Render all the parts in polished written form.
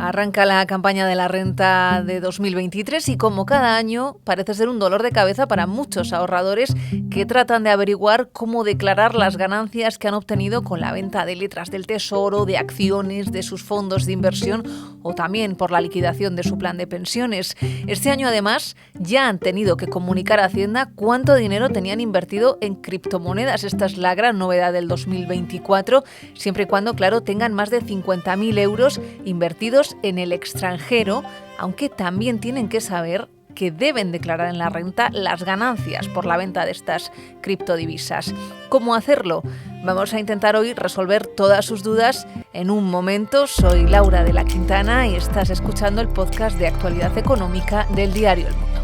Arranca la campaña de la renta de 2023 y como cada año parece ser un dolor de cabeza para muchos ahorradores que tratan de averiguar cómo declarar las ganancias que han obtenido con la venta de letras del tesoro, de acciones, de sus fondos de inversión o también por la liquidación de su plan de pensiones. Este año además ya han tenido que comunicar a Hacienda cuánto dinero tenían invertido en criptomonedas. Esta es la gran novedad del 2024, siempre y cuando, claro, tengan más de 50.000 euros invertidos en el extranjero, aunque también tienen que saber que deben declarar en la renta las ganancias por la venta de estas criptodivisas. ¿Cómo hacerlo? Vamos a intentar hoy resolver todas sus dudas en un momento. Soy Laura de la Quintana y estás escuchando el podcast de actualidad económica del diario El Mundo.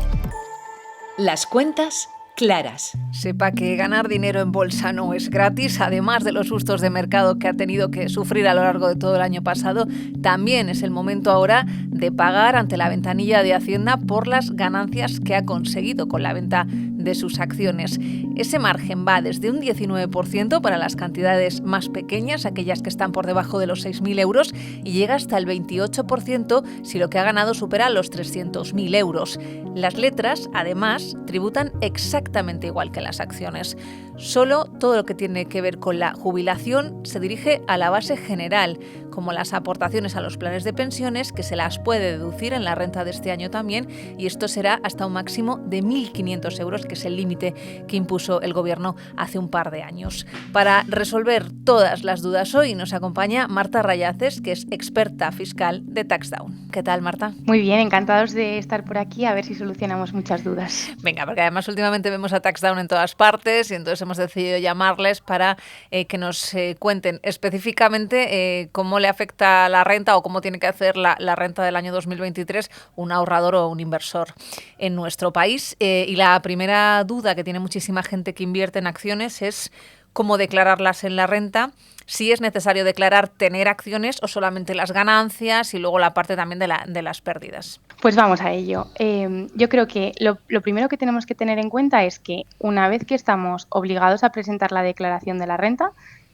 Las cuentas claras. Sepa que ganar dinero en bolsa no es gratis. Además de los sustos de mercado que ha tenido que sufrir a lo largo de todo el año pasado, también es el momento ahora de pagar ante la ventanilla de Hacienda por las ganancias que ha conseguido con la venta de sus acciones. Ese margen va desde un 19% para las cantidades más pequeñas, aquellas que están por debajo de los 6.000 euros, y llega hasta el 28% si lo que ha ganado supera los 300.000 euros. Las letras, además, tributan exactamente igual que las acciones. Solo todo lo que tiene que ver con la jubilación se dirige a la base general, como las aportaciones a los planes de pensiones, que se las puede deducir en la renta de este año también, y esto será hasta un máximo de 1.500 euros, que es el límite que impuso el Gobierno hace un par de años. Para resolver todas las dudas hoy nos acompaña Marta Rayaces, que es experta fiscal de TaxDown. ¿Qué tal, Marta? Muy bien, encantados de estar por aquí, a ver si solucionamos muchas dudas. Venga, porque además últimamente vemos a TaxDown en todas partes y entonces hemos decidido llamarles para que nos cuenten específicamente cómo le afecta la renta o cómo tiene que hacer la renta del año 2023 un ahorrador o un inversor en nuestro país. Y la primera duda que tiene muchísima gente que invierte en acciones es cómo declararlas en la renta, si es necesario declarar tener acciones o solamente las ganancias y luego la parte también de las pérdidas. Pues vamos a ello. Yo creo que lo primero que tenemos que tener en cuenta es que una vez que estamos obligados a presentar la declaración de la renta,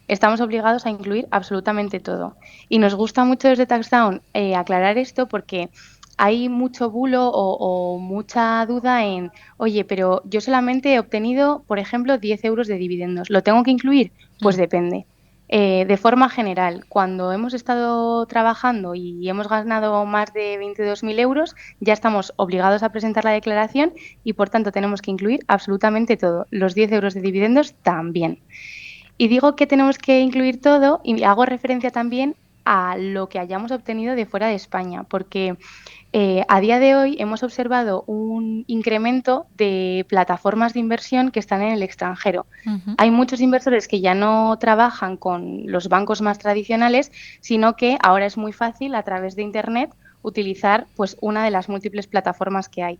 estamos obligados a incluir absolutamente todo. Y nos gusta mucho desde TaxDown aclarar esto porque hay mucho bulo o mucha duda en, oye, pero yo solamente he obtenido, por ejemplo, 10 euros de dividendos. ¿Lo tengo que incluir? Pues depende. De forma general, cuando hemos estado trabajando y hemos ganado más de 22.000 euros, ya estamos obligados a presentar la declaración y, por tanto, tenemos que incluir absolutamente todo. Los 10 euros de dividendos también. Y digo que tenemos que incluir todo y hago referencia también a lo que hayamos obtenido de fuera de España, porque a día de hoy hemos observado un incremento de plataformas de inversión que están en el extranjero. Uh-huh. Hay muchos inversores que ya no trabajan con los bancos más tradicionales, sino que ahora es muy fácil a través de Internet utilizar pues una de las múltiples plataformas que hay.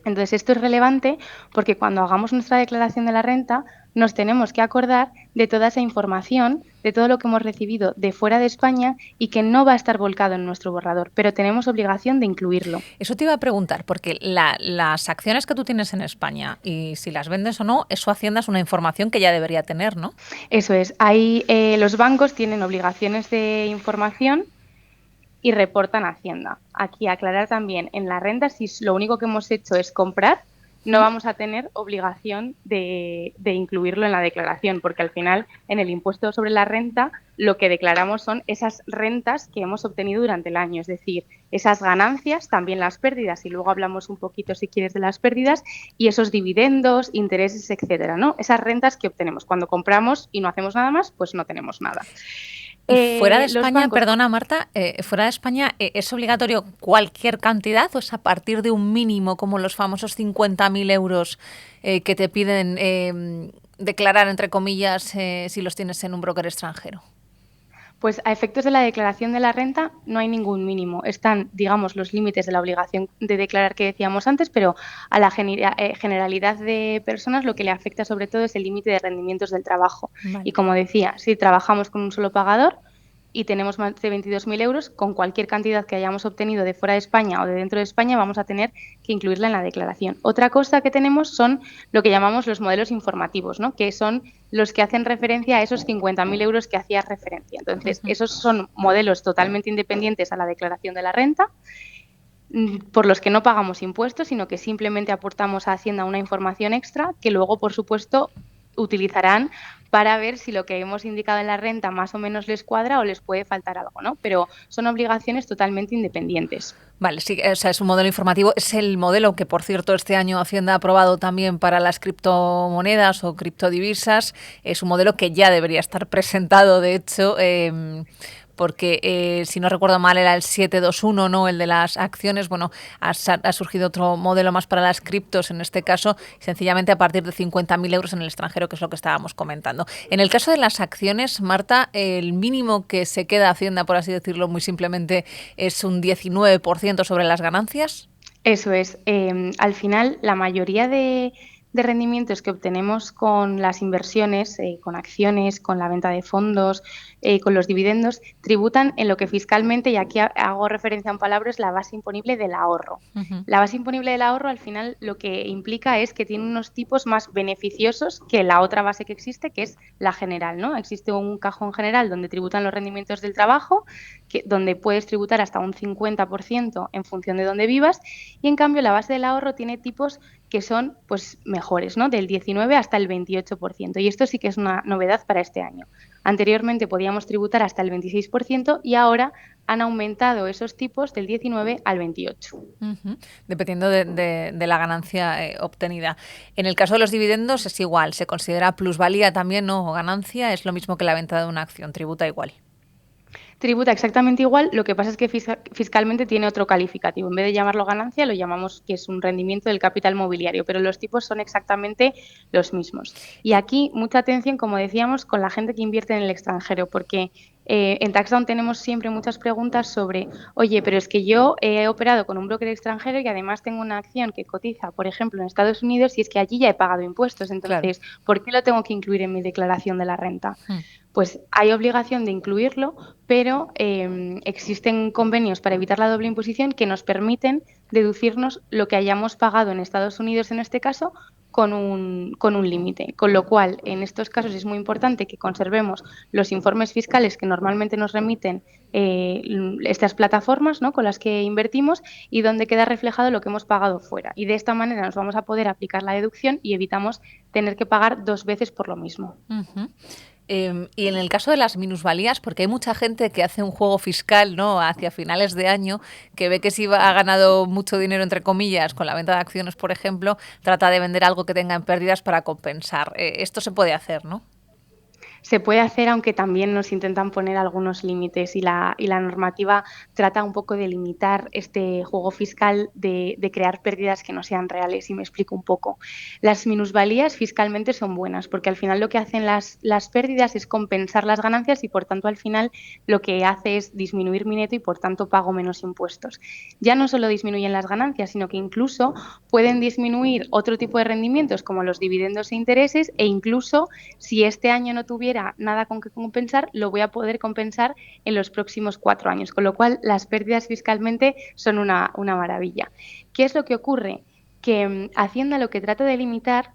Entonces, esto es relevante porque cuando hagamos nuestra declaración de la renta nos tenemos que acordar de toda esa información, de todo lo que hemos recibido de fuera de España y que no va a estar volcado en nuestro borrador, pero tenemos obligación de incluirlo. Eso te iba a preguntar, porque las acciones que tú tienes en España y si las vendes o no, eso Hacienda es una información que ya debería tener, ¿no? Eso es. Los bancos tienen obligaciones de información y reportan a Hacienda. Aquí aclarar también, en la renta, si lo único que hemos hecho es comprar, no vamos a tener obligación de incluirlo en la declaración, porque al final, en el impuesto sobre la renta, lo que declaramos son esas rentas que hemos obtenido durante el año, es decir, esas ganancias, también las pérdidas, y luego hablamos un poquito, si quieres, de las pérdidas, y esos dividendos, intereses, etcétera, ¿no? Esas rentas que obtenemos. Cuando compramos y no hacemos nada más, pues no tenemos nada. Y fuera de España, perdona Marta, fuera de España, ¿es obligatorio cualquier cantidad o es a partir de un mínimo como los famosos 50.000 euros que te piden declarar, entre comillas, si los tienes en un broker extranjero? Pues a efectos de la declaración de la renta no hay ningún mínimo. Están, digamos, los límites de la obligación de declarar que decíamos antes, pero a la generalidad de personas lo que le afecta sobre todo es el límite de rendimientos del trabajo. Vale. Y como decía, si trabajamos con un solo pagador y tenemos más de 22.000 euros, con cualquier cantidad que hayamos obtenido de fuera de España o de dentro de España vamos a tener que incluirla en la declaración. Otra cosa que tenemos son lo que llamamos los modelos informativos, ¿no? Que son los que hacen referencia a esos 50.000 euros que hacías referencia. Entonces, esos son modelos totalmente independientes a la declaración de la renta, por los que no pagamos impuestos, sino que simplemente aportamos a Hacienda una información extra que luego, por supuesto, utilizarán para ver si lo que hemos indicado en la renta más o menos les cuadra o les puede faltar algo, ¿no? Pero son obligaciones totalmente independientes. Vale, sí, o sea, es un modelo informativo. Es el modelo que, por cierto, este año Hacienda ha aprobado también para las criptomonedas o criptodivisas. Es un modelo que ya debería estar presentado, de hecho, porque si no recuerdo mal era el 721, ¿no? El de las acciones. Bueno, ha surgido otro modelo más para las criptos, en este caso, sencillamente a partir de 50.000 euros en el extranjero, que es lo que estábamos comentando. En el caso de las acciones, Marta, el mínimo que se queda Hacienda, por así decirlo muy simplemente, es un 19% sobre las ganancias. Eso es. Al final, la mayoría de rendimientos que obtenemos con las inversiones, con acciones, con la venta de fondos, con los dividendos, tributan en lo que fiscalmente, y aquí hago referencia en palabras, la base imponible del ahorro. La base imponible del ahorro, al final, lo que implica es que tiene unos tipos más beneficiosos que la otra base que existe, que es la general, ¿no? Existe un cajón general donde tributan los rendimientos del trabajo, donde puedes tributar hasta un 50% en función de dónde vivas, y en cambio la base del ahorro tiene tipos que son pues mejores, ¿no? Del 19 hasta el 28%, y esto sí que es una novedad para este año. Anteriormente podíamos tributar hasta el 26% y ahora han aumentado esos tipos del 19 al 28. Dependiendo de la ganancia obtenida. En el caso de los dividendos es igual, se considera plusvalía también, ¿no? O ganancia, es lo mismo que la venta de una acción, tributa igual. Tributa exactamente igual, lo que pasa es que fiscalmente tiene otro calificativo. En vez de llamarlo ganancia, lo llamamos que es un rendimiento del capital mobiliario, pero los tipos son exactamente los mismos. Y aquí, mucha atención, como decíamos, con la gente que invierte en el extranjero, porque en Taxdown tenemos siempre muchas preguntas sobre, oye, pero es que yo he operado con un broker extranjero y además tengo una acción que cotiza, por ejemplo, en Estados Unidos, y es que allí ya he pagado impuestos. Entonces, claro, ¿por qué lo tengo que incluir en mi declaración de la renta? Pues hay obligación de incluirlo, pero existen convenios para evitar la doble imposición que nos permiten deducirnos lo que hayamos pagado en Estados Unidos, en este caso, con un límite. Con lo cual, en estos casos es muy importante que conservemos los informes fiscales que normalmente nos remiten estas plataformas, ¿no?, con las que invertimos, y donde queda reflejado lo que hemos pagado fuera. Y de esta manera nos vamos a poder aplicar la deducción y evitamos tener que pagar 2 veces por lo mismo. Y en el caso de las minusvalías, porque hay mucha gente que hace un juego fiscal, ¿no?, hacia finales de año, que ve que si ha ganado mucho dinero, entre comillas, con la venta de acciones, por ejemplo, trata de vender algo que tenga en pérdidas para compensar. Esto se puede hacer, ¿no? Se puede hacer, aunque también nos intentan poner algunos límites, y la normativa trata un poco de limitar este juego fiscal de crear pérdidas que no sean reales, y me explico un poco. Las minusvalías fiscalmente son buenas porque al final lo que hacen las pérdidas es compensar las ganancias, y por tanto al final lo que hace es disminuir mi neto y por tanto pago menos impuestos. Ya no solo disminuyen las ganancias, sino que incluso pueden disminuir otro tipo de rendimientos como los dividendos e intereses, e incluso si este año no tuviera nada con que compensar, lo voy a poder compensar en los próximos 4 años, con lo cual las pérdidas fiscalmente son una maravilla. ¿Qué es lo que ocurre? Que Hacienda lo que trata de limitar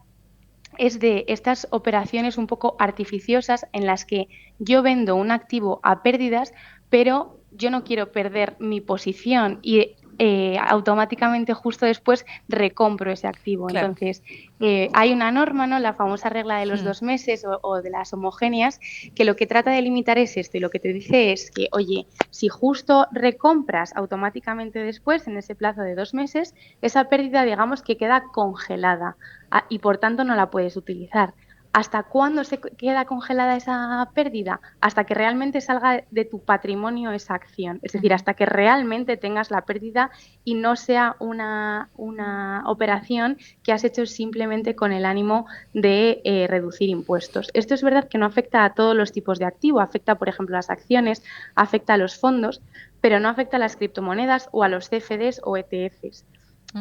es de estas operaciones un poco artificiosas en las que yo vendo un activo a pérdidas, pero yo no quiero perder mi posición y automáticamente justo después recompro ese activo. Claro. Entonces, hay una norma, ¿no?, la famosa regla de los 2 meses o de las homogéneas, que lo que trata de limitar es esto, y lo que te dice es que, oye, si justo recompras automáticamente después, en ese plazo de 2 meses, esa pérdida, digamos, que queda congelada y por tanto no la puedes utilizar. ¿Hasta cuándo se queda congelada esa pérdida? Hasta que realmente salga de tu patrimonio esa acción. Es decir, hasta que realmente tengas la pérdida y no sea una operación que has hecho simplemente con el ánimo de reducir impuestos. Esto es verdad que no afecta a todos los tipos de activo. Afecta, por ejemplo, a las acciones, afecta a los fondos, pero no afecta a las criptomonedas o a los CFDs o ETFs.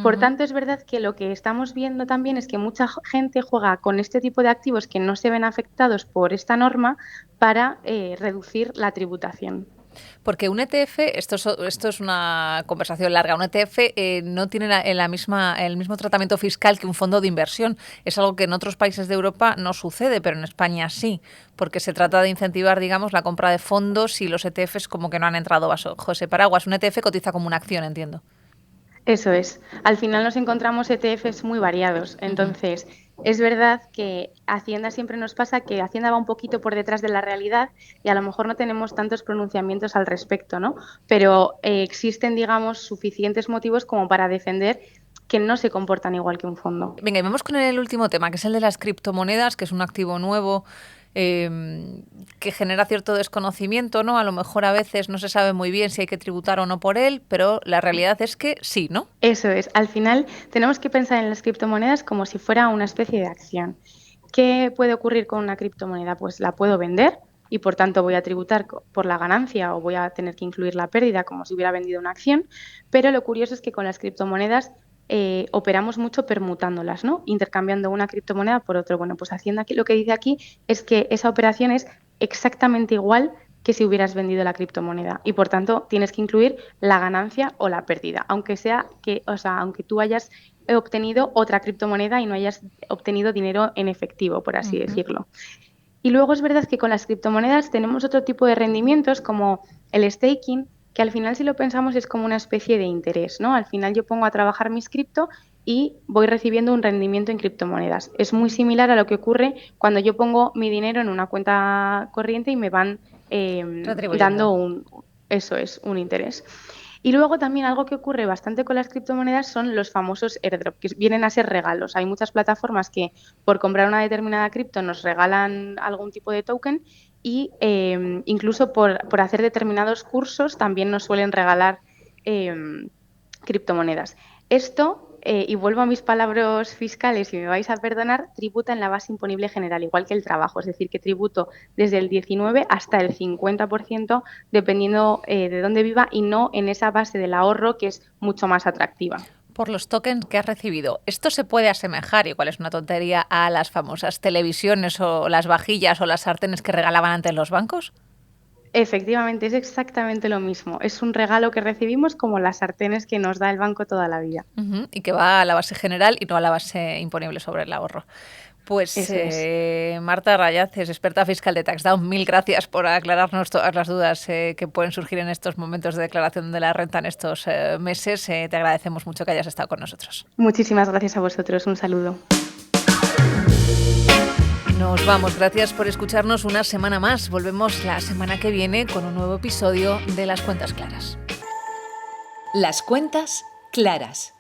Por Ujú. tanto, es verdad que lo que estamos viendo también es que mucha gente juega con este tipo de activos que no se ven afectados por esta norma para reducir la tributación. Porque un ETF, esto es una conversación larga, un ETF no tiene el mismo tratamiento fiscal que un fondo de inversión. Es algo que en otros países de Europa no sucede, pero en España sí, porque se trata de incentivar, digamos, la compra de fondos y los ETFs como que no han entrado bajo ese paraguas. Un ETF cotiza como una acción, entiendo. Eso es. Al final nos encontramos ETFs muy variados. Ujú. Entonces, es verdad que Hacienda siempre nos pasa que Hacienda va un poquito por detrás de la realidad y a lo mejor no tenemos tantos pronunciamientos al respecto, ¿no? Pero existen, digamos, suficientes motivos como para defender que no se comportan igual que un fondo. Venga, y vamos con el último tema, que es el de las criptomonedas, que es un activo nuevo que genera cierto desconocimiento, ¿no? A lo mejor a veces no se sabe muy bien si hay que tributar o no por él, pero la realidad es que sí, ¿no? Eso es. Al final tenemos que pensar en las criptomonedas como si fuera una especie de acción. ¿Qué puede ocurrir con una criptomoneda? Pues la puedo vender y por tanto voy a tributar por la ganancia o voy a tener que incluir la pérdida como si hubiera vendido una acción. Pero lo curioso es que con las criptomonedas operamos mucho permutándolas, ¿no? Intercambiando una criptomoneda por otro. Bueno, pues Hacienda lo que dice aquí es que esa operación es exactamente igual que si hubieras vendido la criptomoneda y por tanto tienes que incluir la ganancia o la pérdida, aunque sea que, o sea, aunque tú hayas obtenido otra criptomoneda y no hayas obtenido dinero en efectivo, por así Ujú. decirlo. Y luego es verdad que con las criptomonedas tenemos otro tipo de rendimientos como el staking, que al final si lo pensamos es como una especie de interés, ¿no? Al final yo pongo a trabajar mis cripto y voy recibiendo un rendimiento en criptomonedas. Es muy similar a lo que ocurre cuando yo pongo mi dinero en una cuenta corriente y me van Retribuyendo. dando eso es, un interés. Y luego también algo que ocurre bastante con las criptomonedas son los famosos airdrop, que vienen a ser regalos. Hay muchas plataformas que por comprar una determinada cripto nos regalan algún tipo de token y incluso por hacer determinados cursos también nos suelen regalar eh, criptomonedas. Esto, y vuelvo a mis palabras fiscales y me vais a perdonar, tributa en la base imponible general, igual que el trabajo, es decir, que tributo desde el 19 hasta el 50% dependiendo de dónde viva y no en esa base del ahorro que es mucho más atractiva. Por los tokens que has recibido. ¿Esto se puede asemejar, igual es una tontería, a las famosas televisiones o las vajillas o las sartenes que regalaban antes los bancos? Efectivamente, es exactamente lo mismo. Es un regalo que recibimos como las sartenes que nos da el banco toda la vida. Ujú. Y que va a la base general y no a la base imponible sobre el ahorro. Pues Eso es. Marta Rayaz es experta fiscal de TaxDown. Mil gracias por aclararnos todas las dudas que pueden surgir en estos momentos de declaración de la renta en estos meses. Te agradecemos mucho que hayas estado con nosotros. Muchísimas gracias a vosotros. Un saludo. Nos vamos. Gracias por escucharnos una semana más. Volvemos la semana que viene con un nuevo episodio de Las Cuentas Claras. Las cuentas claras.